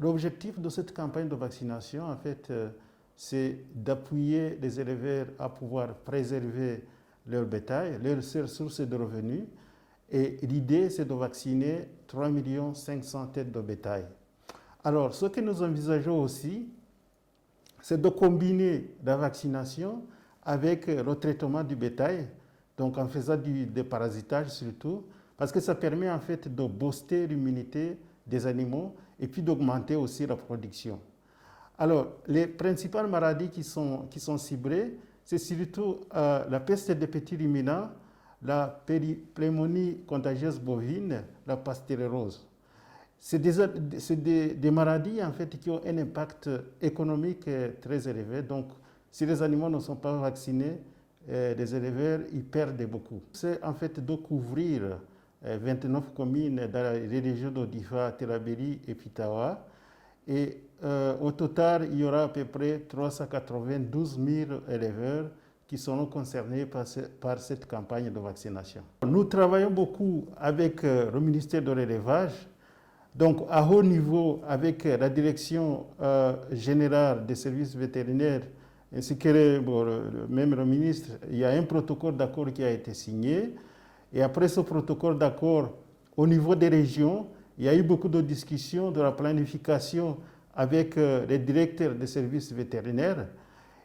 l'objectif de cette campagne de vaccination, en fait, c'est d'appuyer les éleveurs à pouvoir préserver leur bétail, leur seule source de revenus. Et l'idée, c'est de vacciner 3 500 000 têtes de bétail. Alors, ce que nous envisageons aussi, c'est de combiner la vaccination avec le traitement du bétail, donc en faisant du déparasitage surtout, parce que ça permet en fait de booster l'immunité des animaux et puis d'augmenter aussi la production. Alors, les principales maladies qui sont ciblées, c'est surtout la peste des petits ruminants, la pneumonie contagieuse bovine, la pasteurose. C'est des maladies en fait, qui ont un impact économique très élevé. Donc, si les animaux ne sont pas vaccinés, les éleveurs ils perdent beaucoup. C'est en fait de couvrir 29 communes dans les régions d'Odifa, Terabéry et Pitawa. Et au total, il y aura à peu près 392 000 éleveurs qui seront concernés par cette campagne de vaccination. Nous travaillons beaucoup avec le ministère de l'Élevage, donc à haut niveau avec la direction générale des services vétérinaires ainsi que même le ministre. Il y a un protocole d'accord qui a été signé. Et après ce protocole d'accord, au niveau des régions, il y a eu beaucoup de discussions de la planification avec les directeurs des services vétérinaires.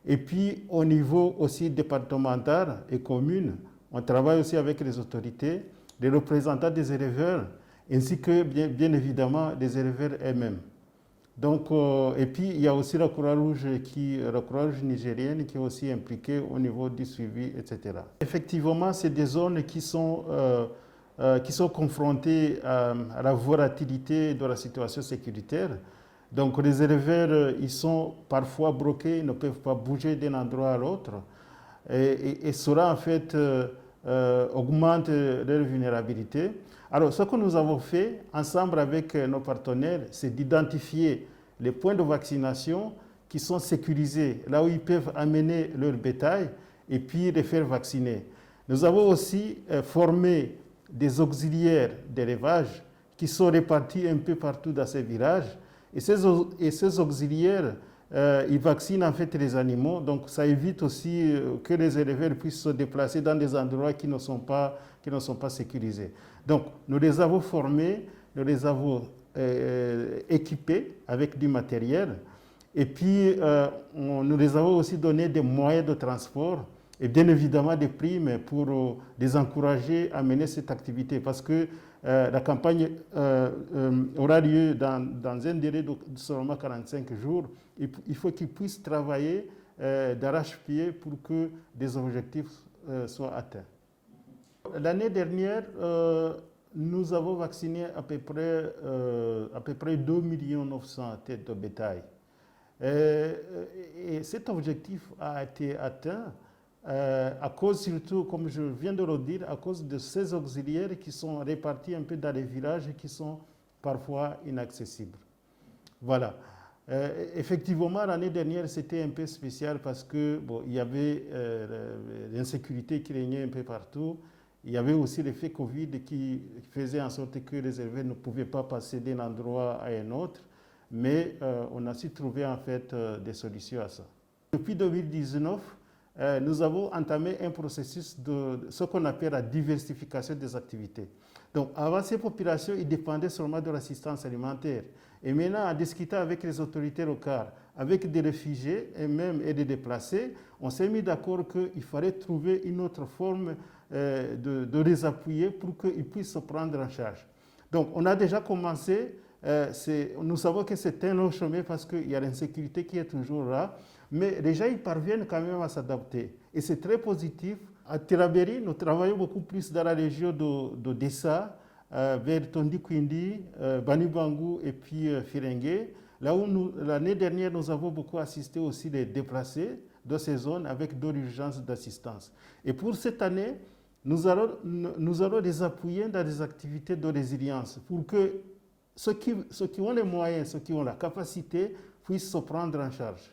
Et puis, au niveau aussi départemental et commune, on travaille aussi avec les autorités, les représentants des éleveurs, ainsi que, bien évidemment, les éleveurs eux-mêmes. Donc, et puis, il y a aussi la Croix-Rouge nigérienne qui est aussi impliquée au niveau du suivi, etc. Effectivement, c'est des zones qui sont confrontées à la volatilité de la situation sécuritaire. Donc les éleveurs, ils sont parfois bloqués, ils ne peuvent pas bouger d'un endroit à l'autre. Et cela, en fait, augmente leur vulnérabilité. Alors, ce que nous avons fait ensemble avec nos partenaires, c'est d'identifier les points de vaccination qui sont sécurisés, là où ils peuvent amener leur bétail et puis les faire vacciner. Nous avons aussi formé des auxiliaires d'élevage qui sont répartis un peu partout dans ces villages. Et ces auxiliaires, ils vaccinent en fait les animaux, donc ça évite aussi que les éleveurs puissent se déplacer dans des endroits qui ne sont pas sécurisés. Donc nous les avons formés, nous les avons équipés avec du matériel, et puis nous les avons aussi donné des moyens de transport et bien évidemment des primes pour les encourager à mener cette activité, parce que la campagne aura lieu dans un délai de seulement 45 jours. Il faut qu'ils puissent travailler d'arrache-pied pour que des objectifs soient atteints. L'année dernière, nous avons vacciné à peu près 2 900 000 têtes de bétail. Et cet objectif a été atteint à cause surtout, comme je viens de le dire, à cause de ces auxiliaires qui sont répartis un peu dans les villages et qui sont parfois inaccessibles. Voilà. Effectivement, l'année dernière, c'était un peu spécial parce que il y avait l'insécurité qui régnait un peu partout. Il y avait aussi l'effet Covid qui faisait en sorte que les éleveurs ne pouvaient pas passer d'un endroit à un autre. Mais on a su trouver en fait des solutions à ça. Depuis 2019, nous avons entamé un processus de ce qu'on appelle la diversification des activités. Donc avant, ces populations, ils dépendaient seulement de l'assistance alimentaire. Et maintenant, en discutant avec les autorités locales, avec des réfugiés et même des déplacés, on s'est mis d'accord qu'il fallait trouver une autre forme de les appuyer pour qu'ils puissent se prendre en charge. Donc on a déjà commencé. Nous savons que c'est un long chemin parce qu'il y a l'insécurité qui est toujours là, mais les gens ils parviennent quand même à s'adapter. Et c'est très positif. À Terabéry, nous travaillons beaucoup plus dans la région de Dessa, vers Tondikwindi, Banibangu et puis Firengue. Là où l'année dernière, nous avons beaucoup assisté aussi les déplacés de ces zones avec d'autres urgences d'assistance. Et pour cette année, nous allons les appuyer dans des activités de résilience pour que ceux qui ont les moyens, ceux qui ont la capacité, puissent se prendre en charge.